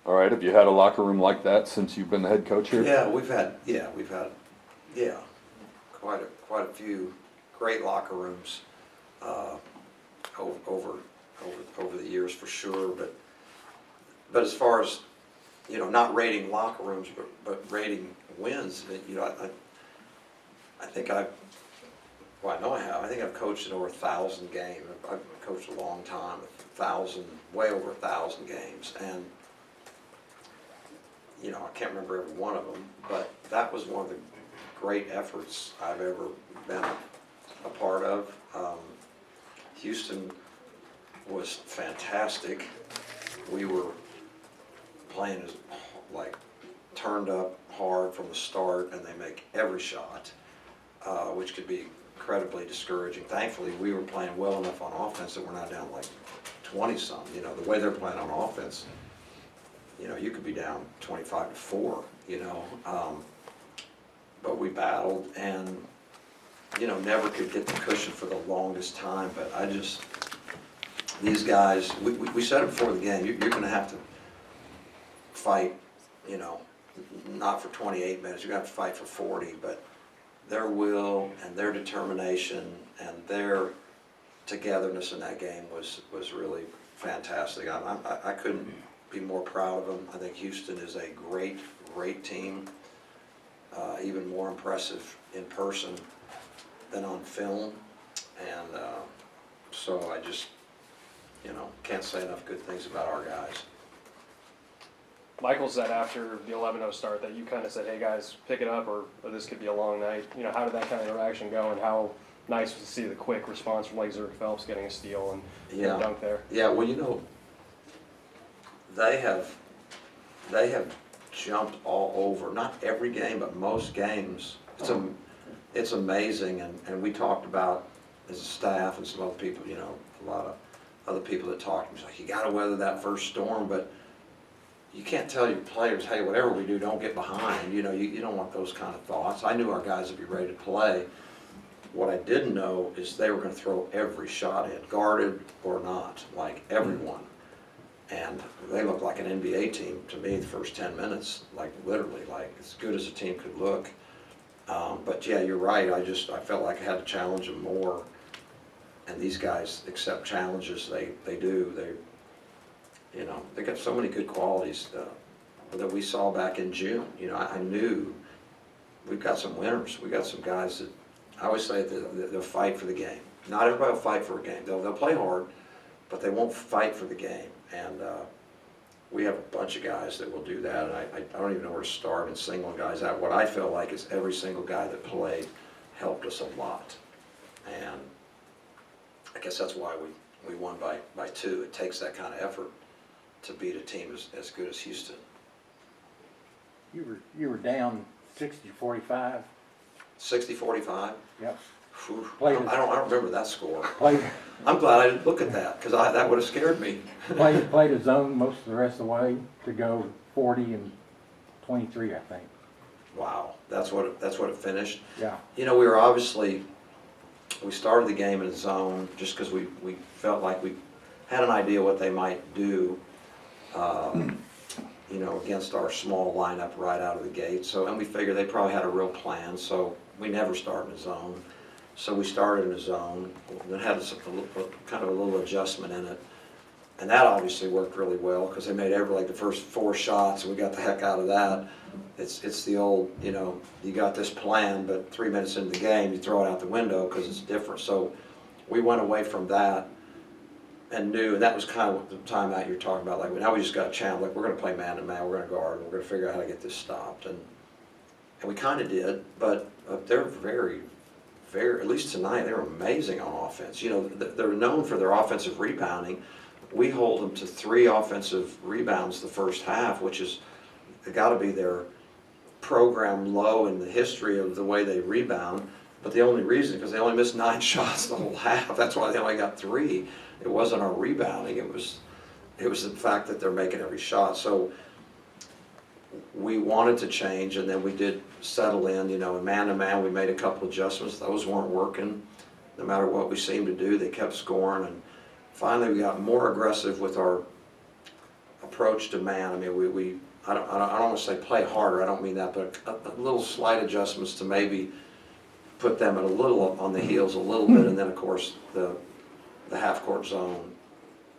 All right, have you had a locker room like that since you've been the head coach here? Yeah, we've had quite a few great locker rooms over the years for sure. But as far as not rating locker rooms, but rating wins, I think I know I have. I think I've coached in over 1,000 games. I've coached a long time, way over 1,000 games, and I can't remember every one of them, but that was one of the great efforts I've ever been a part of. Houston was fantastic. We were playing as turned up hard from the start, and they make every shot, which could be incredibly discouraging. Thankfully, we were playing well enough on offense that we're not down 20-some. The way they're playing on offense, you could be down 25-4. But we battled and never could get the cushion for the longest time. But these guys, we said it before the game. You're going to have to fight, not for 28 minutes. You're going to have to fight for 40, but their will and their determination and their togetherness in that game was really fantastic. I couldn't be more proud of them. I think Houston is a great team, even more impressive in person than on film, and so I just can't say enough good things about our guys. Michael said after the 11-0 start that you kind of said, hey guys, pick it up or this could be a long night. How did that kind of interaction go, and how nice was to see the quick response from Zurich Phelps getting a steal and a dunk there? Yeah, well, they have jumped all over, not every game, but most games. It's amazing, and we talked about as a staff and some other people, a lot of other people that talked, it's like, you got to weather that first storm, but you can't tell your players, hey, whatever we do, don't get behind. You don't want those kind of thoughts. I knew our guys would be ready to play. What I didn't know is they were going to throw every shot in, guarded or not, like everyone. And they looked like an NBA team to me the first 10 minutes, literally, as good as a team could look. But yeah, you're right. I felt like I had to challenge them more. And these guys accept challenges. They do. They got so many good qualities that we saw back in June. I knew we've got some winners. We got some guys that I always say they'll fight for the game. Not everybody will fight for a game. They'll play hard, but they won't fight for the game. And we have a bunch of guys that will do that. And I don't even know where to start in singling guys out. What I feel like is every single guy that played helped us a lot. And I guess that's why we won by 2. It takes that kind of effort to beat a team as good as Houston. You were down 60-45. 60-45? Yep. I don't remember that score. Played I'm glad I didn't look at that, because that would have scared me. played a zone most of the rest of the way to go 40-23, I think. Wow, that's what it finished. Yeah. We started the game in a zone just because we felt like we had an idea what they might do, against our small lineup right out of the gate. And we figured they probably had a real plan, so we never started in a zone. So we started in a zone, and had kind of a little adjustment in it. And that obviously worked really well because they made the first 4 shots, and we got the heck out of that. It's the old, you got this plan, but 3 minutes into the game, you throw it out the window because it's different. So we went away from that and knew, and that was kind of the timeout you're talking about. Now we just got a challenge. We're going to play man to man. We're going to guard. We're going to figure out how to get this stopped. And we kind of did, but they're very, at least tonight, they were amazing on offense. They're known for their offensive rebounding. We hold them to 3 offensive rebounds the first half, which is got to be their program low in the history of the way they rebound. But the only reason, because they only missed 9 shots the whole half. That's why they only got 3. It wasn't our rebounding. It was the fact that they're making every shot. So we wanted to change, and then we did settle in. In man-to-man, we made a couple adjustments. Those weren't working. No matter what we seemed to do, they kept scoring. And finally, we got more aggressive with our approach to man. I mean, I don't want to say play harder, I don't mean that, but a little slight adjustments to maybe put them at a little on the heels a little bit, and then of course the half-court zone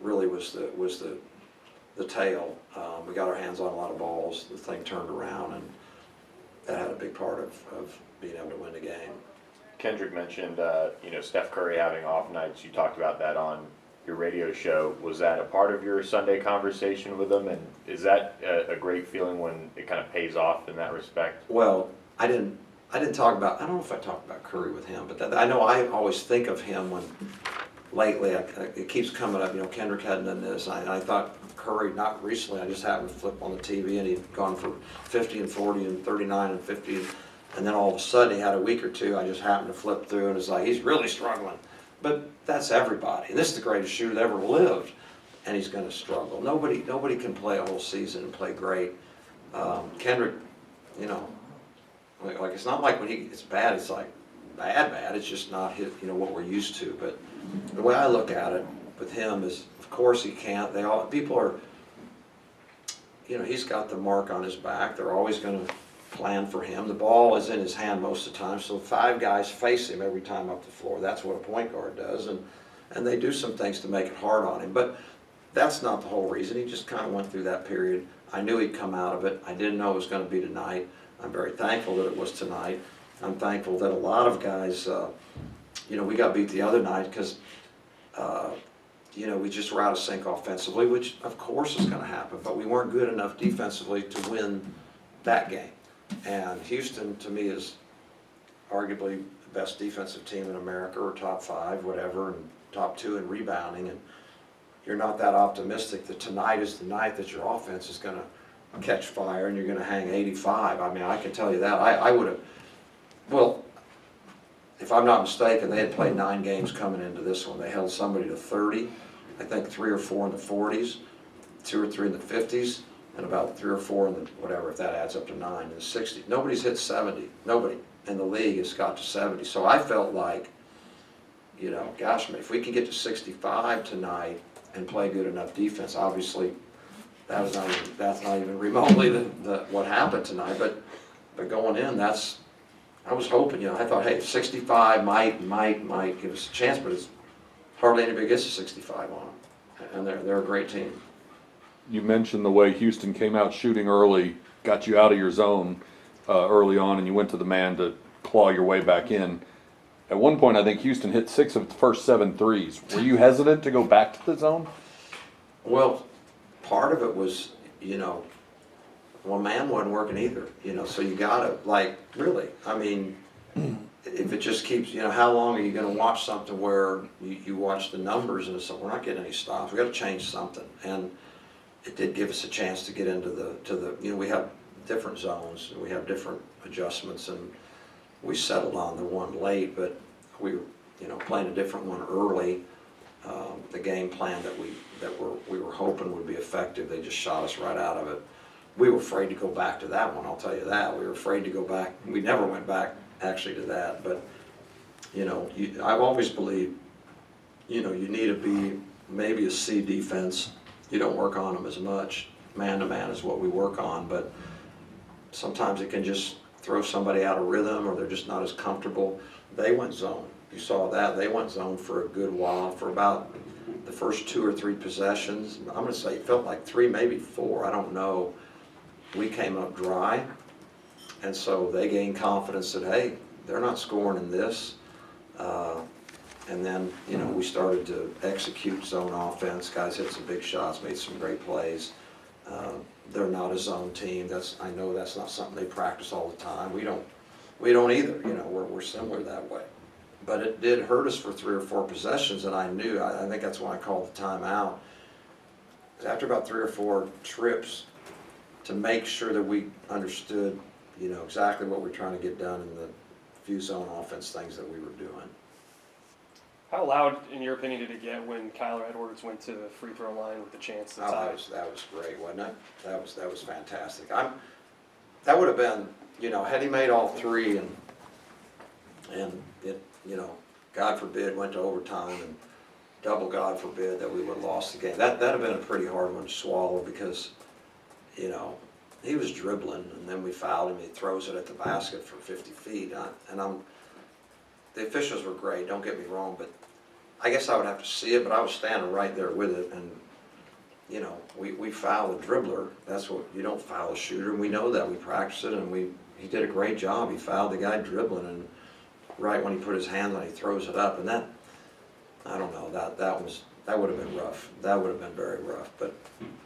really was the tail. We got our hands on a lot of balls, the thing turned around, and that had a big part of being able to win the game. Kendrick mentioned, Steph Curry having off nights. You talked about that on your radio show. Was that a part of your Sunday conversation with him? And is that a great feeling when it kind of pays off in that respect? Well, I didn't talk about, I don't know if I talked about Curry with him, but I know I always think of him when lately it keeps coming up, Kendrick hadn't done this. I thought Curry, not recently, I just happened to flip on the TV and he'd gone for 50 and 40 and 39 and 50. And then all of a sudden he had a week or two, I just happened to flip through and it's like, he's really struggling. But that's everybody. This is the greatest shooter that ever lived, and he's going to struggle. Nobody can play a whole season and play great. Kendrick, like it's not like when it's bad, it's like bad. It's just not his, what we're used to. But the way I look at it with him is, of course he can't. People are, he's got the mark on his back. They're always going to plan for him. The ball is in his hand most of the time, so 5 guys face him every time up the floor. That's what a point guard does, and they do some things to make it hard on him. But that's not the whole reason. He just kind of went through that period. I knew he'd come out of it. I didn't know it was going to be tonight. I'm very thankful that it was tonight. I'm thankful that a lot of guys, we got beat the other night because, we just were out of sync offensively, which of course is going to happen, but we weren't good enough defensively to win that game. And Houston, to me, is arguably the best defensive team in America, or top 5, whatever, and top 2 in rebounding. And you're not that optimistic that tonight is the night that your offense is going to catch fire and you're going to hang 85. I mean, I can tell you that. I would have, well, if I'm not mistaken, they had played 9 games coming into this one. They held somebody to 30, I think 3 or 4 in the 40s, 2 or 3 in the 50s. And about 3 or 4 in the, whatever, if that adds up to 9, in the 60s. Nobody's hit 70. Nobody in the league has got to 70. So I felt like, gosh, if we can get to 65 tonight and play good enough defense, obviously that's not even remotely what happened tonight. But going in, I was hoping, I thought, hey, 65 might give us a chance, but it's hardly anybody gets to 65 on them. And they're a great team. You mentioned the way Houston came out shooting early, got you out of your zone early on, and you went to the man to claw your way back in. At one point, I think Houston hit 6 of the first 7 threes. Were you hesitant to go back to the zone? Well, part of it was, man wasn't working either, so you gotta, really, I mean, if it just keeps, how long are you gonna watch something where you watch the numbers and it's like, we're not getting any stops, we gotta change something. And it did give us a chance to get into the we have different zones and we have different adjustments, and we settled on the one late, but we were, playing a different one early. The game plan that we were hoping would be effective, they just shot us right out of it. We were afraid to go back to that one, I'll tell you that. We were afraid to go back. We never went back actually to that, but I've always believed, you need to be maybe a C defense. You don't work on them as much. Man-to-man is what we work on, but sometimes it can just throw somebody out of rhythm, or they're just not as comfortable. They went zone. You saw that. They went zone for a good while, for about the first 2 or 3 possessions. I'm going to say it felt like 3, maybe 4. I don't know. We came up dry, and so they gained confidence that, hey, they're not scoring in this. And then, we started to execute zone offense. Guys hit some big shots, made some great plays. They're not a zone team. I know that's not something they practice all the time. We don't either. We're similar that way. But it did hurt us for 3 or 4 possessions, and I knew. I think that's when I called the timeout. After about 3 or 4 trips, to make sure that we understood, exactly what we're trying to get done in the few zone offense things that we were doing. How loud, in your opinion, did it get when Kyler Edwards went to the free throw line with the chance to tie? That was great, wasn't it? That was fantastic. That would have been, had he made all 3 and it, God forbid, went to overtime and double God forbid that we would have lost the game. That'd have been a pretty hard one to swallow because, you know, he was dribbling and then we fouled him. He throws it at the basket for 50 feet. The officials were great, don't get me wrong, but I guess I would have to see it, but I was standing right there with it, and you know, we foul a dribbler. That's what, you don't foul a shooter, and we know that. We practiced it, and he did a great job. He fouled the guy dribbling, and right when he put his hands on it, he throws it up, and that, I don't know, that would have been rough. That would have been very rough, but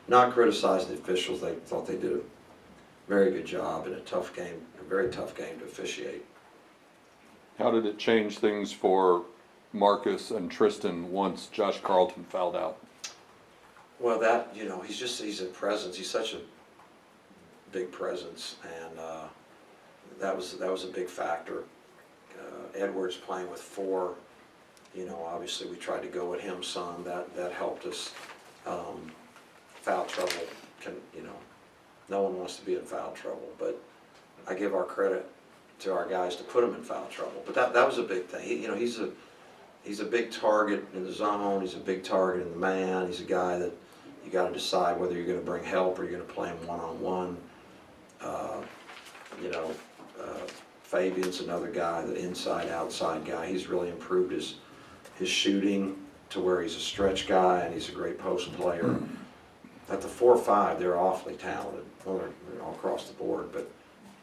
not criticizing the officials. They thought they did a very good job in a tough game, a very tough game to officiate. How did it change things for Marcus and Tristan once Josh Carlton fouled out? Well, that, you know, he's a presence. He's such a big presence, and that was a big factor. Edwards playing with 4, you know, obviously we tried to go with him some. That helped us. Foul trouble you know, no one wants to be in foul trouble, but I give our credit to our guys to put them in foul trouble. But that was a big thing. You know, he's a big target in the zone. He's a big target in the man. He's a guy that you got to decide whether you're going to bring help or you're going to play him one-on-one. You know, Fabian's another guy, the inside-outside guy. He's really improved his shooting to where he's a stretch guy and he's a great post player. At the 4-5, they're awfully talented. Well, they're all across the board, but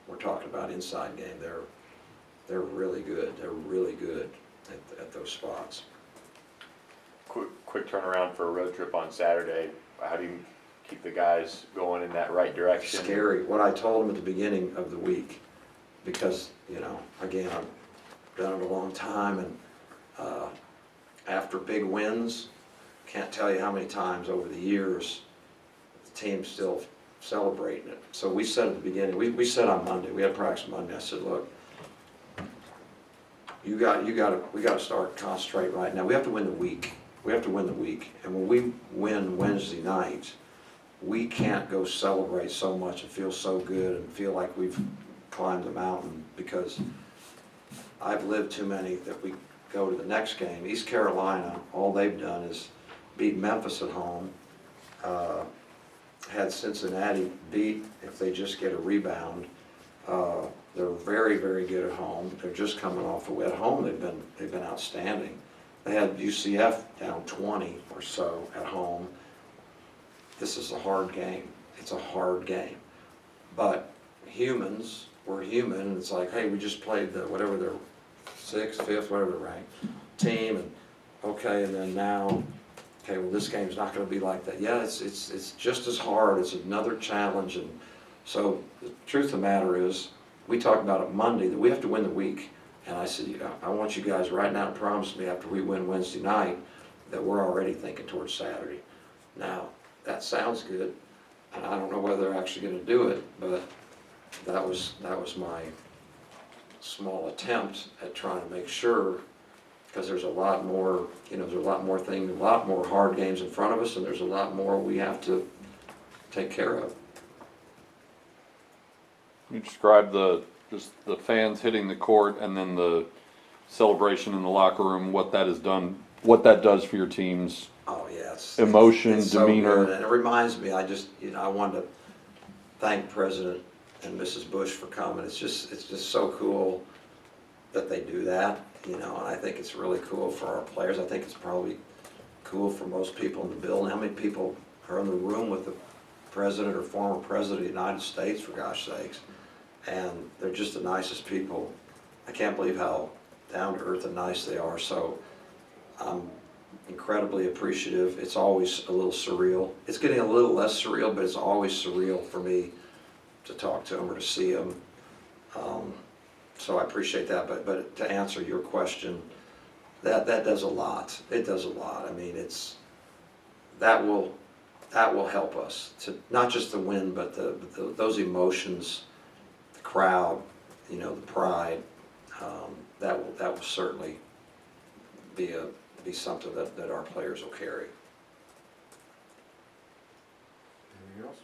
we're talking about inside game. They're really good. They're really good at those spots. Quick turnaround for a road trip on Saturday. How do you keep the guys going in that right direction? Scary. What I told them at the beginning of the week, because, you know, again, I've done it a long time, and after big wins, can't tell you how many times over the years the team's still celebrating it. So we said at the beginning, we said on Monday, we had practice Monday, I said, look, we got to start concentrating right now. We have to win the week. We have to win the week. And when we win Wednesday night, we can't go celebrate so much and feel so good and feel like we've climbed the mountain, because I've lived too many that we go to the next game. East Carolina, all they've done is beat Memphis at home, had Cincinnati beat if they just get a rebound. They're very, very good at home. They're just coming off a win. At home, they've been outstanding. They had UCF down 20 or so at home. This is a hard game. It's a hard game. But humans, we're human, and it's like, hey, we just played the whatever they're 6th, 5th, whatever they're ranked team, and okay, and then now, okay, well, this game's not going to be like that. Yeah, it's just as hard. It's another challenge, and so the truth of the matter is, we talked about it Monday that we have to win the week, and I said, I want you guys right now to promise me after we win Wednesday night that we're already thinking towards Saturday. Now, that sounds good, and I don't know whether they're actually going to do it, but that was my small attempt at trying to make sure, because there's a lot more, you know, there's a lot more things, a lot more hard games in front of us, and there's a lot more we have to take care of. You describe just the fans hitting the court and then the celebration in the locker room, what that has done, what that does for your team's Oh, yeah. emotion, it's so demeanor. good. And it reminds me, I wanted to thank President and Mrs. Bush for coming. It's just so cool that they do that, you know, and I think it's really cool for our players. I think it's probably cool for most people in the building. How many people are in the room with the President or former President of the United States, for gosh sakes? And they're just the nicest people. I can't believe how down to earth and nice they are. So I'm incredibly appreciative. It's always a little surreal. It's getting a little less surreal, but it's always surreal for me to talk to them or to see them. So I appreciate that. But to answer your question, that does a lot. It does a lot. I mean, that will help us to not just the win, but those emotions, the crowd, you know, the pride. That will certainly be something that our players will carry. Anything else?